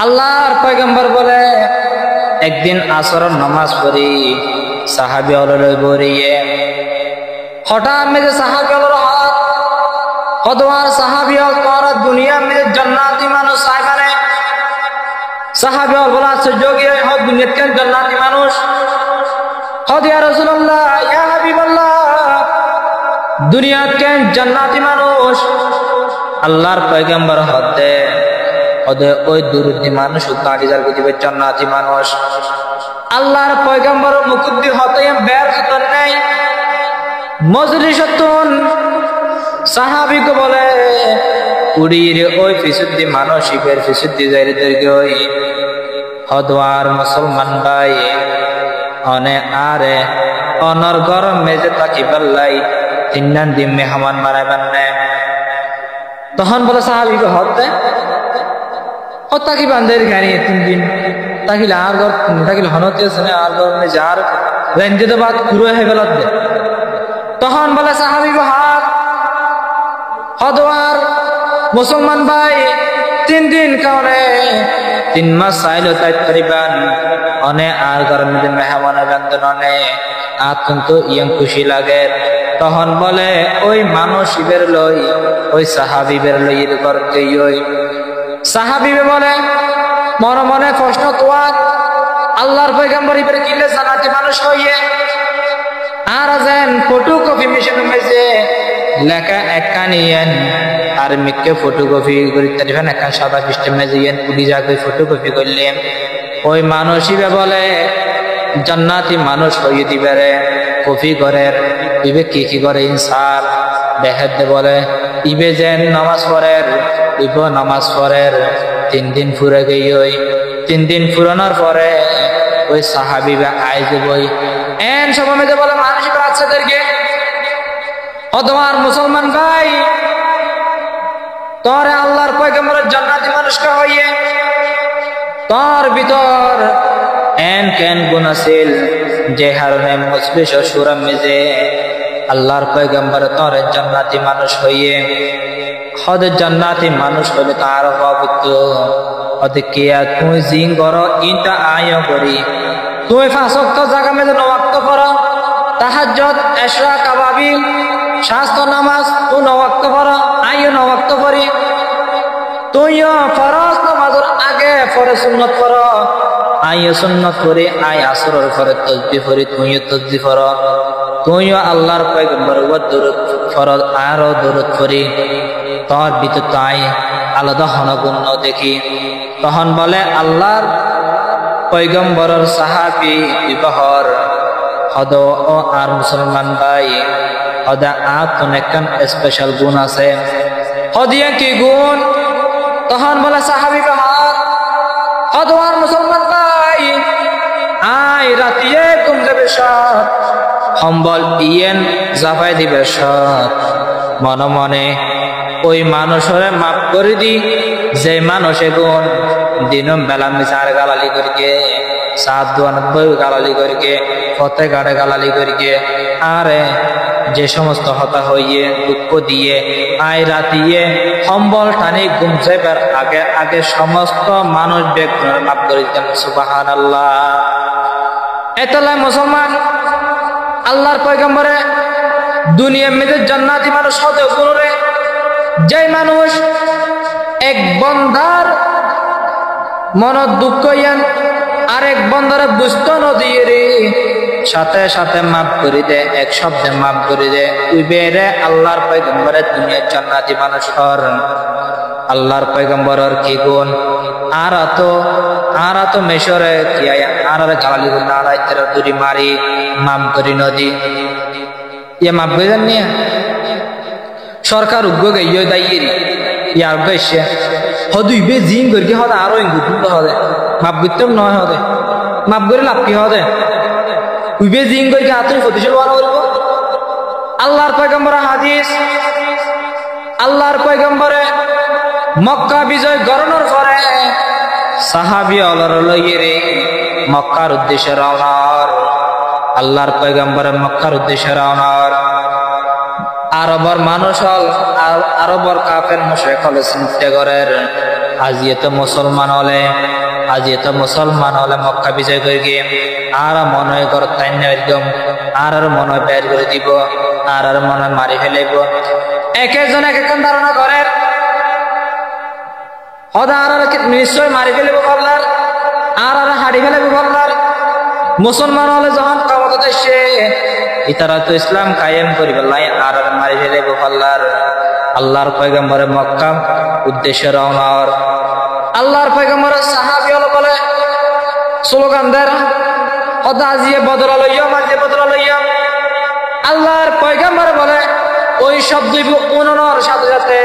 আল্লাহর পয়গম্বর বলে একদিন আসরের নামাজ পড়ি সাহাবী অললে বরিয়ে হঠাৎ মেজে সাহাবী অলর হাত হদওয়ার সাহাবী অল তোর দুনিয়া মেজে জান্নাতি মানুষ সাইবানে সাহাবী অল বলা সুযোগী হদ দুনিয়াত কেন জান্নাতি মানুষ হদ ইয়া রাসূলুল্লাহ ইয়া হাবিবাল্লাহ দুনিয়াত কেন জান্নাতি মানুষ আল্লাহর পয়গম্বর হদে হদে ওই দুরুদি মানুষ উত্তারিজার গতিবে জান্নাতি মানুষ আল্লাহর পয়গম্বর মুকুদ্দি হতে বের হতন নাই মজলিসতুন সাহাবীকে বলে উড়িরে ওই ফিসুদ্দি মানুষ ইবের ফিসুদ্দি যাইরে দরগে ওই হদওয়ার মুসলমান ভাই অনে আরে অনর গরম মেজে তাকি বললাই তিননান দিন মেহমান বানাইবেন না তখন বলে সাহাবীকে হতে ও তাকি বান্ধের গাড়ি 3 দিন তাকিলে আর ঘর তাকিলে হনতে আছে না আর ঘর মে যার রেঞ্জে তো বাদ পুরো হয়ে গেল তখন বলে সাহাবী হাত হদওয়ার মুসলমান ভাই 3 দিন কারণে 3 মাস চাইলো তাই করিবান অনে আর ঘর মে মেহমান বান্ধন অনে আতন্ত ইয়াং খুশি লাগে তখন বলে ওই মানুষ বের লই ওই সাহাবী বের লই এর করতে ওই সাহাবী বলে মনে মনে প্রশ্ন তোয়ার আল্লাহর পয়গম্বর ইবরে কিলে জান্নাতি মানুষ হইয়ে আর যেন ফটোকপি মেশিন মেজে লেখা একখানিয়েন আর মিকে ফটোকপি করিতে দিবেন একখান সাদা সিস্টেম মেজিয়েন পুলি যাকে ফটোকপি করলেন ওই মানুষই বলে জান্নাতি মানুষ হইয়ে দিবেরে কপি করের ইবে কি করে ইনসার বেহেদ বলে ইবে যেন নামাজ পড়ের ইব নামাজ পড়ের 3 দিন ফুরে গই ওই 3 দিন ফুরানোর পরে ওই সাহাবী বা আইজে বই এন সময় যে বলে মানুষ বাচ্চাদেরকে ও তোমার মুসলমান ভাই তোরে আল্লাহর পয়গম্বরের জান্নাতি মানুষকে হইয়ে তোর ভিতর এন কেন গুণ আছিল যে হারনে মুসবিশ সুরাম মেজে আল্লাহর পয়গম্বর তোর জান্নাতি মানুষ হইয়ে হদ জান্নাতি মানুষ হলে তার পবিত্র হদে কিয়া তুই জিং করো ইনটা আয় করি তুই 5 ওয়াক্ত জায়গা মেজে 9 ওয়াক্ত পড়ো তাহাজ্জুদ ইশরা কাবাবি শাস্ত্র নামাজ তুই 9 ওয়াক্ত পড়ো আয় 9 ওয়াক্ত পড়ি তুইও ফরজ নামাজের আগে পরে সুন্নাত পড়ো আয় সুন্নাত পড়ি আয় আসরের পরে তাসবিহ পড়ি তুইও তাসবিহ পড়ো তুইও আল্লাহর পয়গম্বর ওয়া দরুদ ফরজ আর দরুদ পড়ি তোর ভিতর তাই আলাদা হনগুণ দেখি তখন বলে আল্লাহর পয়গম্বরের সাহাবী বিবহর হদ ও আর মুসলমান ভাই হদা আতন একখান স্পেশাল গুণ আছে হদিয়া কি গুণ তখন বলে সাহাবী বিবহর হদ আর মুসলমান ভাই আই রাতিয়ে ঘুম যাবে সব সম্বল ইয়েন জাফাই দিবে সব মনে মনে ওই মানুষরে মাফ করে দি যে মানুষে গুণ দিনম বেলা মিশার গালালি করিকে 792 গালালি করিকে ফতে গাড়ে গালালি করিকে আরে যে সমস্ত হতা হইয়ে দুঃখ দিয়ে আয় রাতিয়ে সম্বল টানি ঘুম যাইবার আগে আগে সমস্ত মানুষ বেগুনের মাফ করে দিতেন সুবহানাল্লাহ এতলাই মুসলমান আল্লাহর পয়গম্বরে দুনিয়া মেজে জান্নাতি মানুষ হতে গুণরে যে মানুষ এক বন্দার মন দুঃখ ইয়ান আরেক বন্দারে বুঝতো নদীর সাথে সাথে মাফ করে দে এক শব্দে মাফ করে দে উইবেরে আল্লাহর পয়গম্বরের দুনিয়ার জান্নাতি মানুষ হর আল্লাহর পয়গম্বরের কি গুণ আর তো মেশরে কি আর গালালি না আড়াইতে দূরি মারি মাফ করি নদী ইয়ে মাফ করে দেন নিয়ে সরকার উদ্যোগ ইয়ে দাইয়েরি ইয়ার উদ্দেশ্যে হদু ইবে জিং করি হদে আরো ইঙ্গুত হদে মাপ করতেও নয় হদে মাপ করে লাভ কি হদে ইবে জিং করি আতুই প্রতিশোধ বানা করব আল্লাহর পয়গম্বর হাদিস আল্লাহর পয়গম্বরে মক্কা বিজয় গরণের পরে সাহাবী অলর লইয়েরে মক্কার উদ্দেশ্যে রওনার আল্লাহর পয়গম্বরে মক্কার উদ্দেশ্যে রওনার আরবর মানুষ হল আরবর কাফের মুশরিক হল চিন্তা করের আজি তো মুসলমান হলে মক্কা বিজয় করে গিয়ে আর মনে হয় ঘর তাই একদম আর মনে হয় বের করে দিব আর মনে হয় মারি ফেলাইব এক একজন এক একজন ধারণা করেন হদা আর নিশ্চয় মারি ফেলিব বললার আর হাড়ি ফেলাইব বললার মুসলমান হলে যখন ক্ষমতা এসে ইতারা তো ইসলাম কায়েম করি বললাই আর মারি ফেলাইব বললার আল্লাহর পয়গম্বরে মক্কা উদ্দেশ্যে রওনার আল্লাহর পয়গম্বরের সাহাবী হলো বলে স্লোগান দেন হদা আজিয়ে বদলা লইয়া মাঝে বদলা লইয়া আল্লাহর পয়গম্বর বলে ওই শব্দ উনানোর সাথে সাথে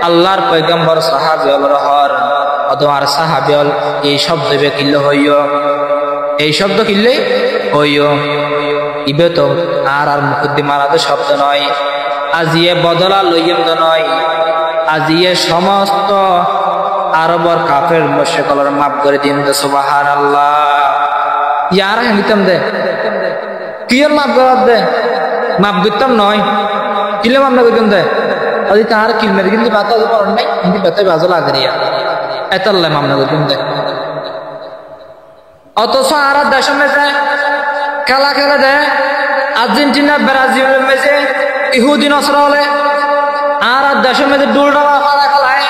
আল্লাহর পয়গম্বর সাহাবী হল রহর অথবা সাহাবী হল এই শব্দ কিল্ল হইও এই শব্দ কিল্লে হইও ইবে তো আর মুখুদ্দি মারাতে শব্দ নয় আজিয়ে বদলা লইম তো নয় আজিয়ে সমস্ত আরবর কাফের মুশরিকদের মাফ করে দিন তো সুবহানাল্লাহ ইয়ার হাঙ্গিতাম দে কিয়র মাফ করার দে মাফ দিতাম নয় কিলে মাফ না করতাম দে আদি তার কিলমের কিন্তু বাতা পড়ন নাই কিন্তু বাতায় বাজো লাগরিয়া এতাল্লাহ মাফ না করতাম দে অথচ আর দেশের মেজে খেলা খেলে দে আর্জেন্টিনা ব্রাজিলের মেজে ইহুদি নসরা হলে আর দেশের মেজে ডুলডালা খেলা খেলায়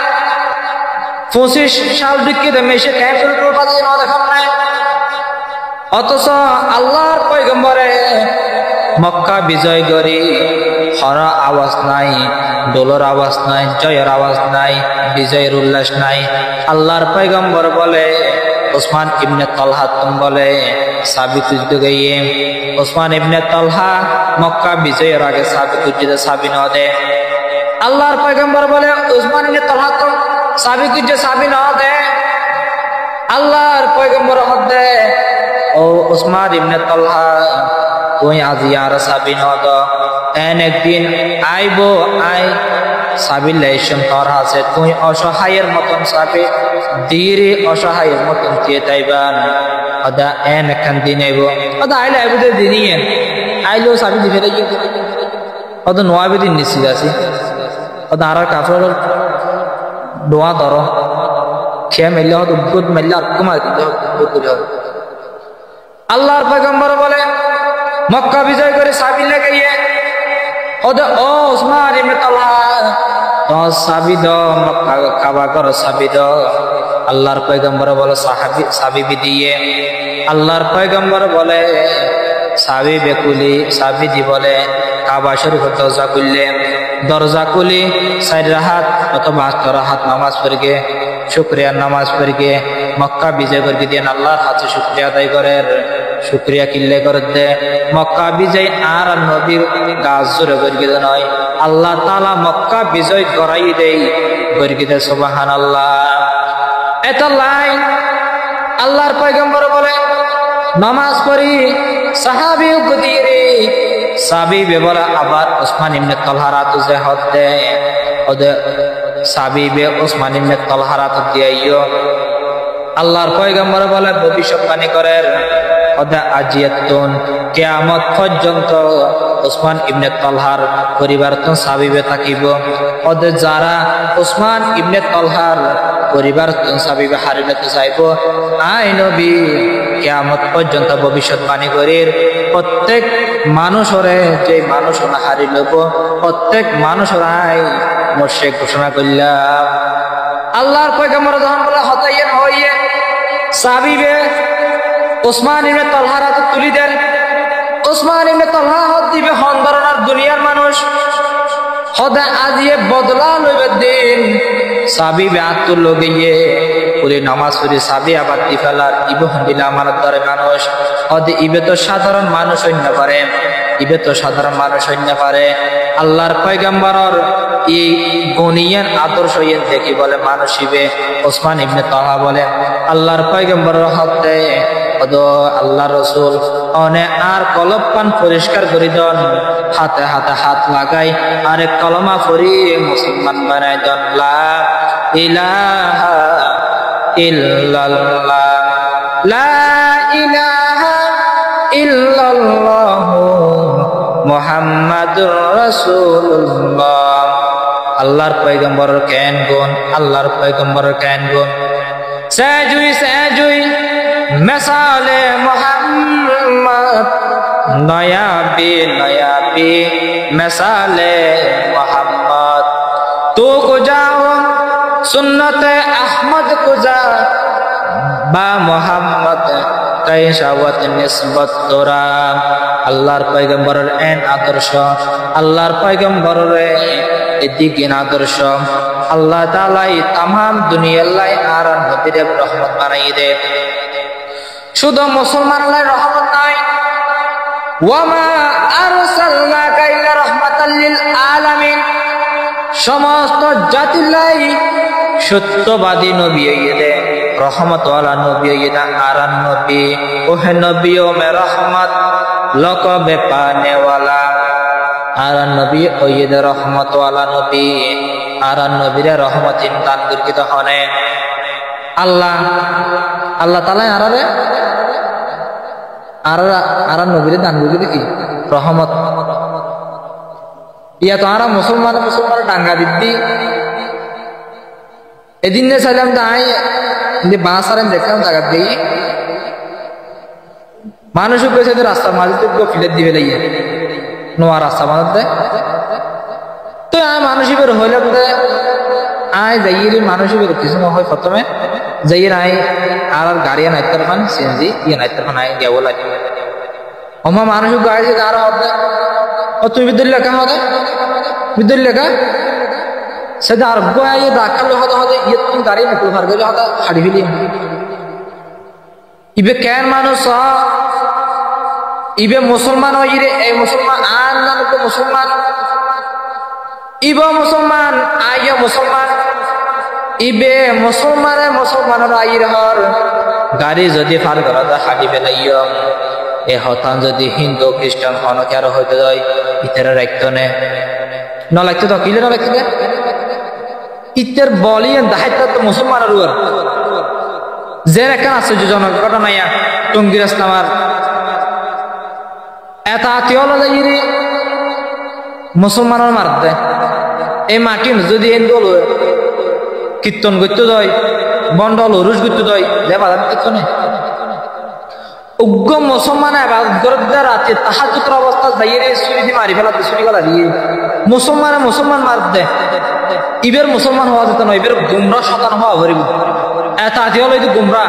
25 সাল দিকে মেসে ক্যাম্পের ডুল পাতা না দেখাম নাই অথচ আল্লাহর পয়গম্বরে মক্কা বিজয় করি হরা আওয়াজ নাই ডোলর আওয়াজ নাই জয়ের আওয়াজ নাই বিজয়ের উল্লাস নাই আল্লাহর পয়গম্বর বলে ওসমান ইবনে তালহা তুম বলে সাবিত গিয়ে ওসমান ইবনে তালহা মক্কা বিজয়ের আগে সাবিত উজ্জিদে সাবি ন দে আল্লাহর পয়গম্বর বলে ওসমান ইবনে তালহা তুম সাবিত উজ্জে সাবি ন দে আল্লাহর পয়গম্বর হদে ও ওসমান ইবনে তালহা তুই আজি আর সাবি ন দ এন একদিন আইবো আই সাবিল্লাইশন তোর আছে তুই অসহায়ের মতন সাবি ধীরে অসহায়ের মতন দিয়ে তাইবান অদা এন একখান দিন আইব অদা আইলে আইব দিনই আইলো সাবি দিবে গিয়ে অদা নোয়াবে দিন নিশ্চিত আছি অদা আর কাফর দোয়া ধর খেয়ে মেললে হতো উদ্ভুত মেললে আর কুমার দিতে হবে আল্লাহর পয়গম্বর বলে মক্কা বিজয় করে সাবিল্লা গিয়ে ওদা ও ওসমান ইবনে তালহা তো সাবি দ মক্কা কাবা কর সাবি দ আল্লাহর পয়গম্বর বলে সাবি দিয়ে আল্লাহর পয়গম্বর বলে সাবি বেকুলি সাবি দি বলে কাবা শরীফের দরজা খুলি 4 রাহাত অথবা 8 রাহাত নামাজ পড়ে শুকরিয়ার নামাজ পড়ে মক্কা বিজয় করে দিয়ে আল্লাহর হাতে শুকরিয়া আদায় করে শুকরিয়া কিল্লে করে দে মক্কা বিজয় আর নবীর গাছ জোরে করে নয় আল্লাহ তাআলা মক্কা বিজয় করাই দেই করে দে সুবহানাল্লাহ এত লাইন আল্লাহর পয়গম্বর বলে নামাজ পড়ি সাহাবী গদিরে সাবি বেবলা আবার ওসমান ইবনে তালহা রাত যে হদে ওদে সাবি বে ওসমান ইবনে তালহা রাত দিয়াইও আল্লাহর পয়গম্বর বলে ভবিষ্যৎবাণী করেন ওদে আজিয়াতুন কিয়ামত পর্যন্ত ওসমান ইবনে তালহার পরিবার তো সাবিবে থাকিব ওদে যারা ওসমান ইবনে তালহার পরিবার তো সাবিবে হারিবে তো যাইব আই নবী কিয়ামত পর্যন্ত ভবিষ্যৎবাণী করির প্রত্যেক মানুষরে যে মানুষ না হারি লব প্রত্যেক মানুষরাই মুশরিক ঘোষণা করলাম আল্লাহর পয়গম্বর যখন বলে হতাইয়েন হইয়ে সাবিবে ওসমান ইবনে তালহার হাতে তুলি দেন ওসমান ইবনে তালহা হাত দিবে হন্দরনার দুনিয়ার মানুষ হদা আজিয়ে বদলা লইবে দিন সাবিবে আত্মুল লগিয়ে পুরি নামাজ পড়ি সাবি আবার দি ফেলার ইবে হন্দিলা আমার দরে মানুষ হদে ইবে তো সাধারণ মানুষ হইতে পারে ইবে তো সাধারণ মানুষ হইতে পারে আল্লাহর পয়গম্বরর এই গনিয়ার আদর্শ ইয়েন দেখি বলে মানুষ ইবে ওসমান ইবনে তালহা বলে আল্লাহর পয়গম্বরর হতে ওদো আল্লাহ রাসূল অনে আর কলব পান পরিষ্কার করি দন হাতে হাতে হাত লাগাই আরে কলমা পড়ি মুসলমান বানাই দন লা ইলাহা ইল্লাল্লাহ লা ইলাহা ইল্লাল্লাহ মুহাম্মাদুর রাসূলুল্লাহ আল্লাহর পয়গম্বরের কেন গুণ, আল্লাহর পয়গম্বরের কেন গুণ। সেজুই মিসালে মোহাম্মদ, নয়াবি মিসালে মোহাম্মদ। তু কুজাও সুন্নতে আহমদ কুজা, বা মোহাম্মদ কাইসাওয়াত নিসবত তোরা। আল্লাহর পয়গম্বরের এন আদর্শ, আল্লাহর পয়গম্বরের এদিকিন আদর্শ আল্লাহ তাআলাই তামাম দুনিয়াল্লাই আর নবীর রহমত বানাই দে। শুধু মুসলমানলাই রহমত নাই, ওয়ামা আরসালনাকা ইল্লা রাহমাতাল লিল আলামিন, সমস্ত জাতিলাই সত্যবাদী নবী হইয়ে দে, রহমত ওয়ালা নবী হইয়ে দে। আর নবী ওহে নবীও মে রহমত লকবে পানে ওয়ালা। আর নবী হইয়ে দে রহমত ওয়ালা নবী, আর নবীরে রহমতিন দান দুর্গিত হনে। আল্লাহ তাআলা আর নবীরে দান দুর্গিত কি রহমত। ইয়া তো আর মুসলমান ডাঙ্গা দিদি এদিন নে চাইলাম তাই বাস আর দেখলাম জায়গা দিই মানুষ কইছে রাস্তার মাঝে তো ফিলেট দিবে লাইয়ে নোয়া রাস্তা মাঝে দেয় তো মানুষই বের হইলে আয় যাইয়ে মানুষই বের কিছু হয় প্রথমে যাইয়ে আয় আর গাড়ি নাইতার খান সিএনজি ইয়ে নাইতার খান আয় গেবো লাগে ওমা মানুষ গাড়ি আর হবে ও তুই বিদ্যুৎ লেখা হবে বিদ্যুৎ লেখা সেটা আর গোয়ে দাখাল হতে ইয়ে তুমি গাড়ি নিকুল ভার গেলে হতে হাড়ি ফেলি ইবে কেন মানুষ ইবে মুসলমান হইরে এই মুসলমান আর নানক মুসলমান ইবে মুসলমান আইয়া মুসলমান ইবে মুসলমানের আইর হর গাড়ি যদি ফার করা হাড়ি ফেলাইয় এ হতান যদি হিন্দু খ্রিস্টান হনকে আরো হইতে যায় ইতারা রাখতো নে ন লাগতো তো কিলে ন লাগতো ইতের বলিয়েন দাহাইতা তো মুসলমানের উপর যে একটা আশ্চর্যজনক ঘটনা ইয়া টঙ্গী রাস্তা আমার এটা আত্মীয় মুসলমানের মার দেয় এই মাটি যদি এন্দল কীর্তন করতে যায় বন্ডল হরুষ করতে যায় যে বাজার কীর্তনে উগ্র মুসলমান রাতে তাহাজ্জুদের অবস্থা যাইয়ে চুরি দিয়ে মারি ফেলাতে চুরি গলা দিয়ে মুসলমান মার দেয় ইবের মুসলমান হওয়া যেত নয় ইবের গুমরা শতান হওয়া ভরিব এটা আত্মীয় হলো গুমরা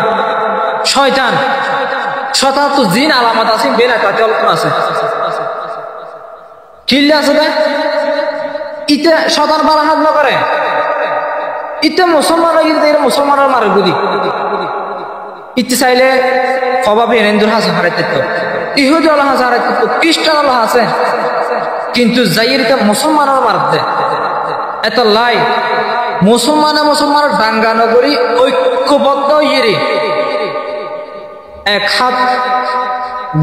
শয়তান শতান তো জিন আলামত আছে বের তাতে অল্প আছে কিল্লে আছে না ইতে শতান বালা হাত নকরে ইতে মুসলমান মুসলমানের মারে গুদি ইতে চাইলে অভাবে হিন্দুর হাসে হারাইতে তো ইহুদি আল্লাহ হাসে হারাইতে তো খ্রিস্টান আল্লাহ আছে কিন্তু যাইয়ের মুসলমানের মারতে এত লাই মুসলমানের ডাঙ্গা নগরী ঐক্যবদ্ধ ইয়ে এক হাত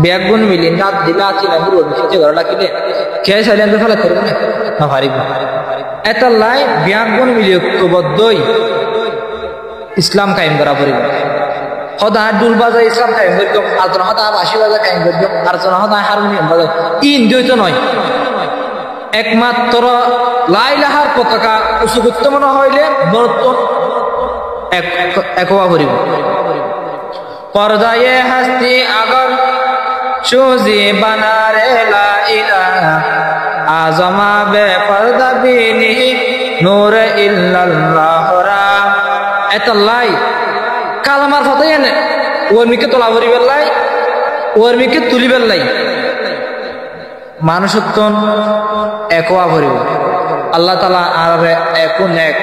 ব্যাগুন মিলি রাত দিলা চিনা বুড়ো খেতে ঘর ডাকিলে খেয়ে চাইলে ফেলা করবে না পারিব এত লাই ব্যাগুন মিলি ঐক্যবদ্ধই ইসলাম কায়েম করা পড়িব হদা ডুল বাজায় ইসলাম কায়েম করি আলোচনা হদা বাসি বাজায় কায়েম করি আলোচনা হদা হারমোনিয়াম বাজায় ইন্দ্রিয় নয় একমাত্র লাইলাহার পতাকা উঁচু করতে মনে হইলে বর্তন একোয়া ভরিব পর্দায়ে হাসতি আগর সুজি বানারে লা ইলাহা আজমা বে পর্দা বিনি নূর ইল্লাল্লাহ রা এতলাই কালামার ফতাই এনে ওরমিকে তোলা ভরিবের লাই ওরমিকে তুলিবের লাই মানুষত্বন একোয়া ভরিব আল্লাহ তাআলা আর এখন এক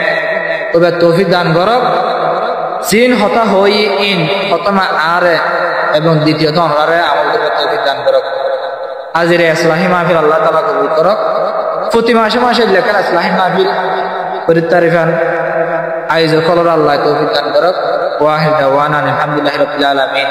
তবে তৌফিক দান করক চিন হতা হই ইন হতমা আর এবং দ্বিতীয়ত আমরা আমল করতে তৌফিক দান করক আজির ইসলাহি মাহফিল আল্লাহ তাআলা কবুল করক প্রতি মাসে লেখা ইসলাহি মাহফিল পরিতারিফান আয়োজক আল্লাহ তৌফিক দান করক ওয়াহিদ দাওয়ানা আলহামদুলিল্লাহি রাব্বিল আলামিন।